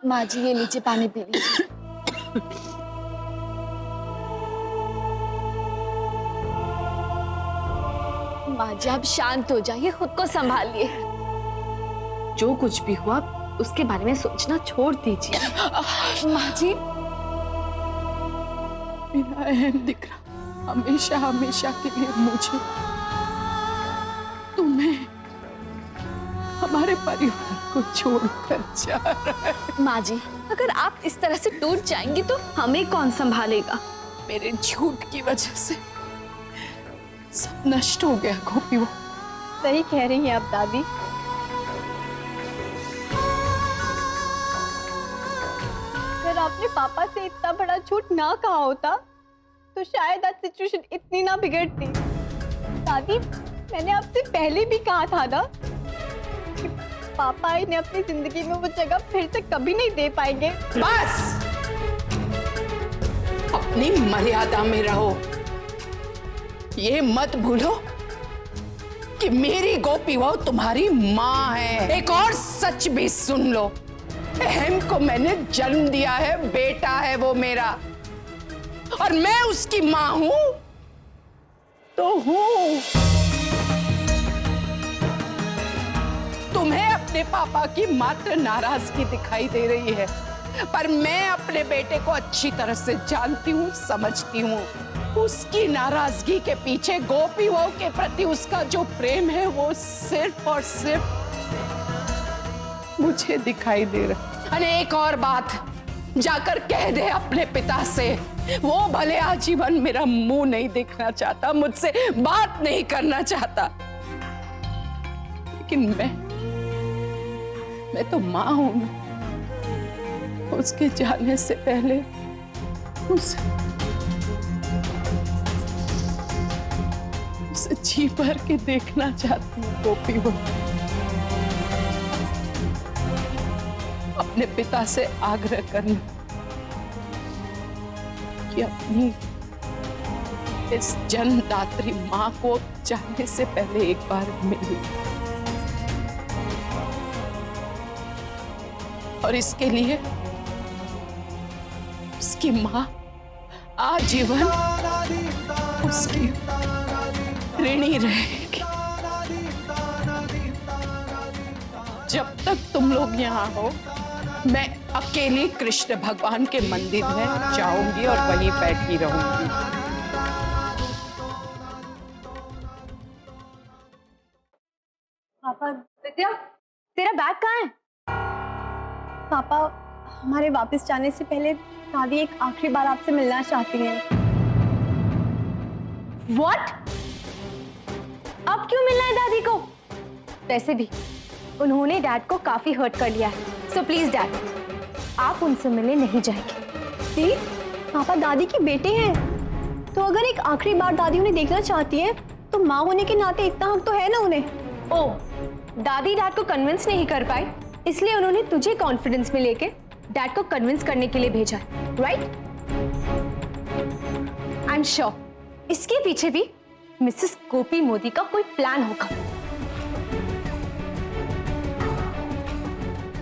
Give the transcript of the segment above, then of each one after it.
माँ जी ये लीजिए, पानी पी लीजिए। माँ जी आप शांत हो जाइए, खुद को संभालिए। जो कुछ भी हुआ उसके बारे में सोचना छोड़ दीजिए। माँ जी मेरा अहम दिकरा हमेशा हमेशा के लिए मुझे, तुम्हें, हमारे परिवार को छोड़कर जा रहा है। माँ जी अगर आप इस तरह से टूट जाएंगी तो हमें कौन संभालेगा? मेरे झूठ की वजह से सब नष्ट हो गया गोपी। वो सही कह रही हैं आप दादी। अगर आपने पापा से इतना बड़ा झूठ ना कहा होता तो शायद आज सिचुएशन इतनी ना बिगड़ती। दादी मैंने आपसे पहले भी कहा था ना कि पापा इन्हें अपनी जिंदगी में वो जगह फिर से कभी नहीं दे पाएंगे। बस अपनी मर्यादा में रहो। ये मत भूलो कि मेरी गोपी वो तुम्हारी माँ है। एक और सच भी सुन लो, अहम को मैंने जन्म दिया है, बेटा है वो मेरा, और मैं उसकी माँ हूं तो हूं। तुम्हें अपने पापा की मात्र नाराजगी दिखाई दे रही है, पर मैं अपने बेटे को अच्छी तरह से जानती हूँ, समझती हूँ। उसकी नाराजगी के पीछे गोपी बहू के प्रति उसका जो प्रेम है वो सिर्फ और सिर्फ मुझे दिखाई दे रहा। अरे एक और बात, जाकर कह दे अपने पिता से, वो भले आजीवन मेरा मुंह नहीं देखना चाहता, मुझसे बात नहीं करना चाहता, लेकिन मैं तो मां हूं ना। उसके जाने से पहले उसे जी भर के देखना चाहती हूँ गोपी। वो अपने पिता से आग्रह करना कि अपनी इस जन्मदात्री मां को जाने से पहले एक बार मिले, और इसके लिए उसकी मां आजीवन उसकी ऋणी रहेगी। जब तक तुम लोग यहाँ हो, मैं अकेली कृष्ण भगवान के मंदिर में जाऊंगी और वहीं बैठी रहूंगी। पापा विद्या, तेरा बैग कहाँ है? पापा हमारे वापस जाने से पहले दादी एक आखिरी बार आपसे मिलना चाहती हैं। What? अब क्यों मिलना है दादी को? वैसे भी उन्होंने डैड को काफी हर्ट कर लिया है, सो प्लीज डैड आप उनसे मिलने नहीं जाएंगे। दी, पापा दादी के बेटे हैं, तो अगर एक आखिरी बार दादी उन्हें देखना चाहती है तो माँ होने के नाते इतना हक तो है ना उन्हें। ओ, दादी डैड को कन्विंस नहीं कर पाई, इसलिए उन्होंने तुझे कॉन्फिडेंस में लेके डैड को कन्विंस करने के लिए भेजा, राइट? आई एम श्योर इसके पीछे भी मिसेस गोपी मोदी का कोई प्लान होगा।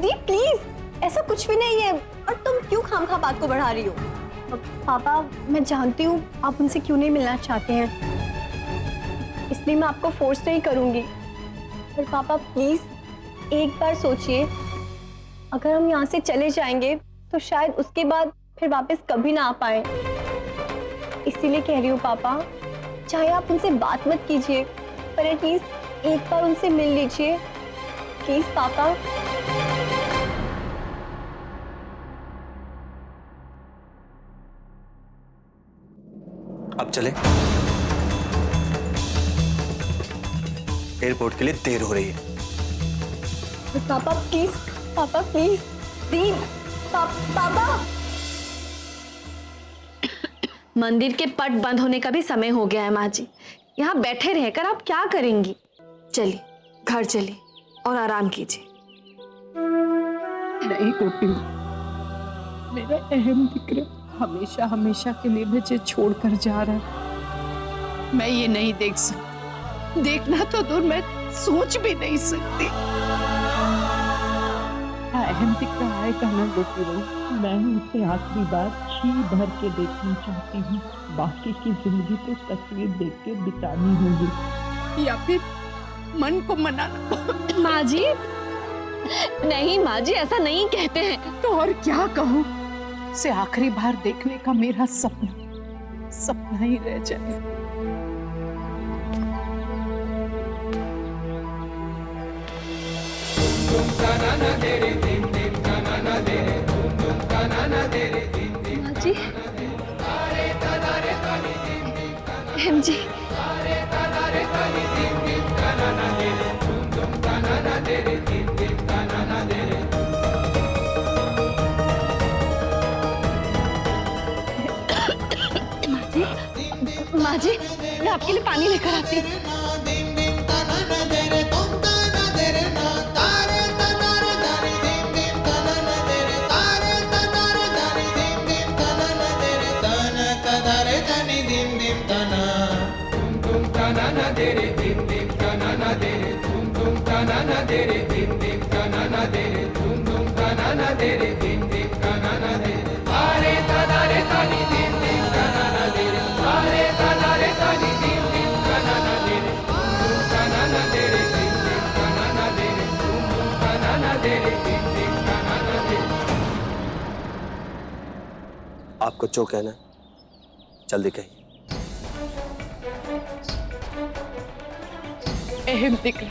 दी प्लीज, ऐसा कुछ भी नहीं है, और तुम क्यों खामखा बात को बढ़ा रही हो? पापा मैं जानती हूँ आप उनसे क्यों नहीं मिलना चाहते हैं, इसलिए मैं आपको फोर्स नहीं करूंगी, पर पापा प्लीज एक बार सोचिए, अगर हम यहाँ से चले जाएंगे तो शायद उसके बाद फिर वापस कभी ना आ पाए। इसीलिए कह रही हूँ पापा, चाहे आप उनसे बात मत कीजिए, पर एटलीस्ट एक बार उनसे मिल लीजिए प्लीज पापा। अब चले, एयरपोर्ट के लिए देर हो रही है। पापा प्लीज, पापा प्लीज, प्लीज पापा। मंदिर के पट बंद होने का भी समय हो गया है माँ जी, यहाँ बैठे रहकर आप क्या करेंगी? चलिए घर चलिए और आराम कीजिए। नहीं गोपी, मेरा अहम दिकरा हमेशा हमेशा के लिए मुझे छोड़कर जा रहा है। मैं ये नहीं देख सकती, देखना तो दूर मैं सोच भी नहीं सकती। अहम दिख रहा है कहना गोपी बहू। मैं उसे आखिरी बार छी भर के देखना चाहती हूँ। बाकी की जिंदगी तो तस्वीर देख के बितानी होगी। या फिर मन को मनाना। माँ जी, नहीं माँ जी, ऐसा नहीं कहते हैं। तो और क्या कहूँ, उसे आखिरी बार देखने का मेरा सपना ही रह जाए। माँ जी, अहम जी, माँ जी, मैं आपके लिए पानी लेकर आती हूँ। आपको जो कहना है जल्दी कहिए। अहम दिखला,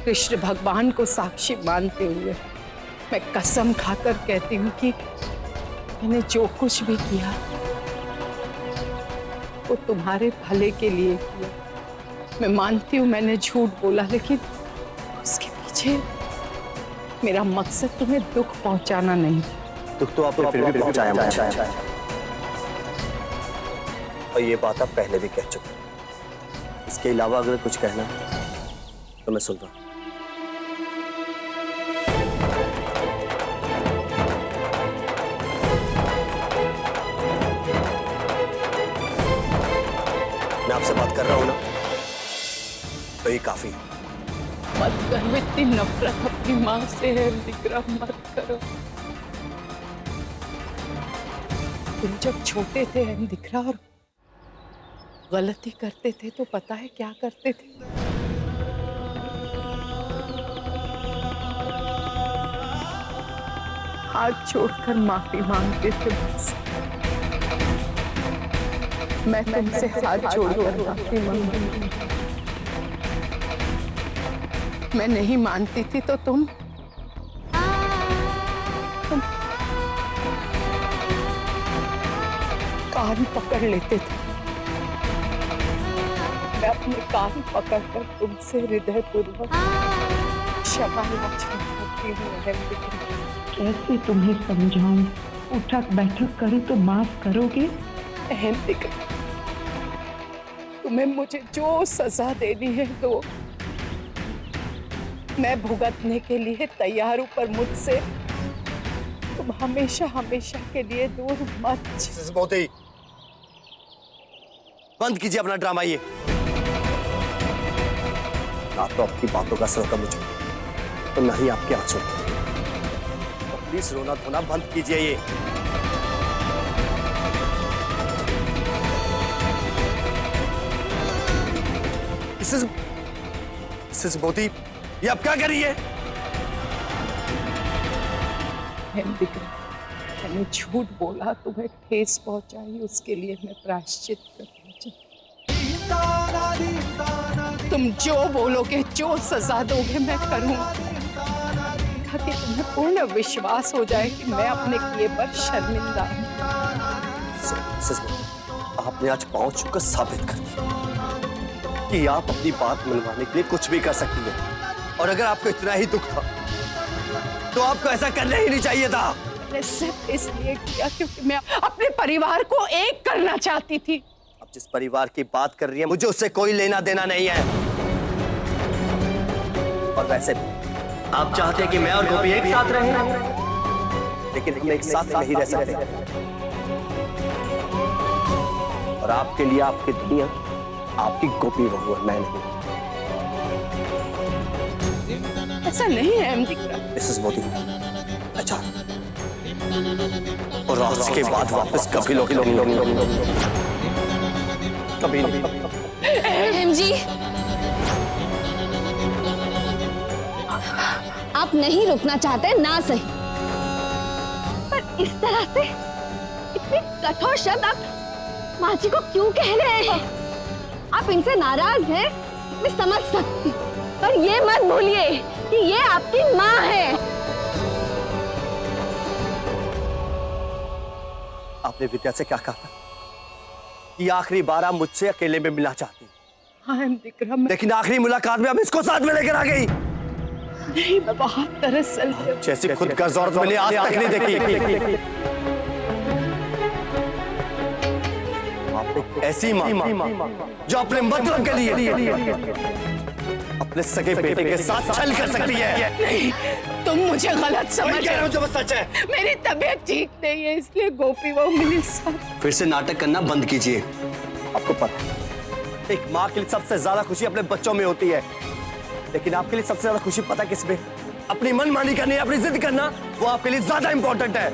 कृष्ण भगवान को साक्षी मानते हुए मैं कसम खाकर कहती हूँ कि मैंने जो कुछ भी किया वो तुम्हारे भले के लिए किया। मैं मानती हूँ मैंने झूठ बोला, लेकिन उसके पीछे मेरा मकसद तुम्हें दुख पहुंचाना नहीं। दुख तो आपने फिर भी पहुंचाया मुझे, और ये बात आप पहले भी कह चुके। इसके अलावा अगर कुछ कहना है तो मैं सुन रहा हूं। मैं आपसे बात कर रहा हूं ना, तो ये काफी है। मत करो, इतनी नफरत अपनी माँ से है विक्रम, मत करो। तुम जब छोटे थे अहम दिख रहा और गलती करते थे तो पता है क्या करते थे? हाथ छोड़कर माफी मांगते थे मुझसे। मैं तुमसे हाथ जोड़कर माफी मांगती। मैं नहीं मानती थी तो तुम कान पकड़ लेते थे। मैं अपने कान पकड़कर तुमसे हृदयपूर्वक क्षमा याचना करती हूँ। कैसे तुम्हें समझाऊं? उठक बैठक करूं तो माफ करोगे? अहम दिख, तुम्हें मुझे जो सजा देनी है दो, मैं भुगतने के लिए तैयार हूं, पर मुझसे तुम हमेशा हमेशा के लिए दूर मत। मोती, बंद कीजिए अपना ड्रामा। ये ना तो आपकी बातों का असर होगा मुझ पर, तो ना ही आपके आंसू। तो प्लीज रोना धोना बंद कीजिए। ये मिसेस मोती, ये आप क्या कर रही है? मैंने झूठ बोला, तुम्हें ठेस पहुंचाई, उसके लिए मैं प्रायश्चित करना चाहती। तुम जो बोलोगे, जो सजा दोगे मैं करूंगी, ताकि तुम्हें पूर्ण विश्वास हो जाए कि मैं अपने किए पर शर्मिंदा हूं। आपने आज पांव छूकर साबित कर दिया कि आप अपनी बात मनवाने के लिए कुछ भी कर सकती हैं। और अगर आपको इतना ही दुख था तो आपको ऐसा करना ही नहीं चाहिए था। मैंने सिर्फ इसलिए किया क्योंकि मैं अपने परिवार को एक करना चाहती थी। अब जिस परिवार की बात कर रही है मुझे उससे कोई लेना देना नहीं है। और वैसे भी आप चाहते हैं कि मैं और गोपी एक साथ रहें, लेकिन हम एक साथ नहीं रह सकते। और आपके लिए आपकी दुनिया आपकी गोपी बहू है, मैं नहीं। ऐसा नहीं है एमडी विक्रम। मिसेस मोदी, मैं जा रहा हूं। और आज के बाद वापस कभी कभी नहीं। एमजी, आप नहीं रुकना चाहते ना सही, पर इस तरह से इतने कठोर शब्द आप माँ जी को क्यों कह रहे हैं? आप इनसे नाराज हैं, मैं समझ सकती, पर ये मत भूलिए कि ये आपकी माँ है। आपने विद्या से क्या कहा था कि आखिरी बार आप मुझसे अकेले में मिलना चाहती? हाँ एमडी विक्रम, लेकिन आखिरी मुलाकात में आप इसको साथ में लेकर आ गई। नहीं, मैं बहुत दरअसल जैसी खुद का जोर मैंने आज तक नहीं देखी। आपने ऐसी माँ जो अपने मतलब के लिए अपने सगे बेटे के साथ छल कर सकती है। नहीं, तुम मुझे गलत समझ कह रहे हो जो बस सच है। मेरी तबीयत ठीक नहीं है, इसलिए गोपी वो मेरे साथ। फिर से नाटक करना बंद कीजिए। आपको पता है, एक माँ के लिए सबसे ज्यादा खुशी अपने बच्चों में होती है, लेकिन आपके लिए सबसे ज्यादा खुशी पता किसमें? अपनी मनमानी करनी, अपनी जिद करना, वो आपके लिए ज्यादा इंपॉर्टेंट है।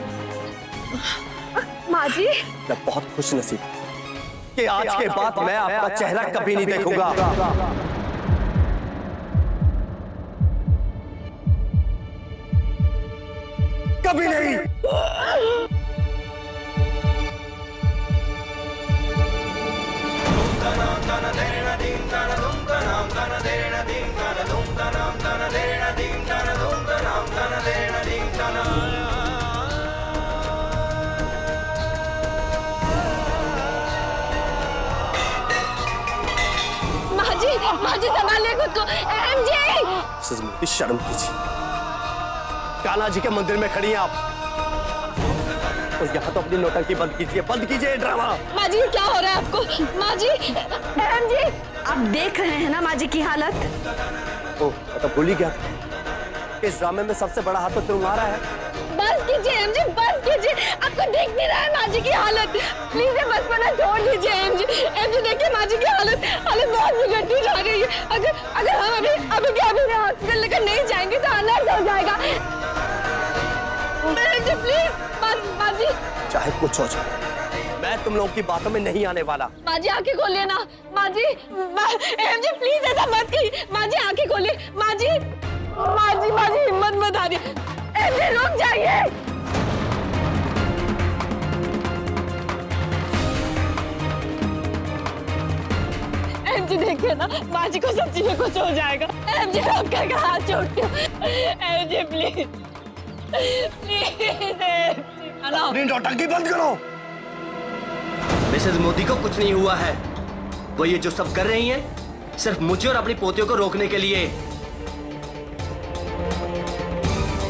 माँ जी, मैं बहुत खुश नसीब कि आज के बाद मैं आपका चेहरा कभी नहीं देखूंगा। कभी नहीं। माँ जी संभालिए खुद को। एमजी, शर्म कीजिए। कान्हा जी के मंदिर में खड़ी हैं आप, और यहाँ तो अपनी नौटंकी बंद कीजिए ड्रामा। माँ जी क्या हो रहा है आपको? माँ जी, एमजी, आप देख रहे हैं ना माँ जी की हालत? ओह, मैं तो भूल ही गया इस ड्रामे में सबसे बड़ा हाथ तो तुम्हारा है। बस कीजिए एमजी, बस कीजिए, आपको देख नहीं रहा है माँ जी की हालत? प्लीज ये बचपना छोड़ दीजिए एमजी। एमजी देखिए माँ जी की हालत बहुत बिगड़ती जा रही है। अगर हम अभी के अभी हॉस्पिटल लेकर नहीं जाएंगे तो अनर्थ हो जाएगा। एमजी प्लीज, माँ जी। चाहे कुछ हो जाए, मैं तुम लोगों की बातों में नहीं आने वाला। माँ जी आंखें खोलिए ना। माँ जी, एमजी प्लीज ऐसा मत कीजिए। माँ जी आंखें खोलिए। माँ जी हिम्मत मत हारिए। एमजी रुक जाइए। एमजी देखिए ना, माँ जी को सच्ची में कुछ हो जाएगा। एमजी रोक कर हाथ छोड़ती हूँ। एमजी प्लीज अपनी नौटंकी बंद करो। मिसेस मोदी को कुछ नहीं हुआ है। वो ये जो सब कर रही हैं, सिर्फ मुझे और अपनी पोतियों को रोकने के लिए।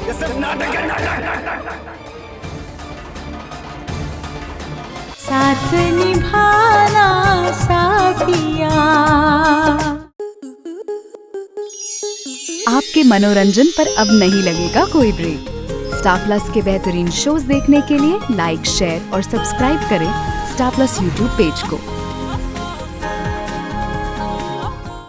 ये सिर्फ नाटक है, नाटक। साथ निभाना साथिया। आपके मनोरंजन पर अब नहीं लगेगा कोई ब्रेक। स्टार प्लस के बेहतरीन शोज देखने के लिए लाइक, शेयर और सब्सक्राइब करें स्टार प्लस यूट्यूब पेज को।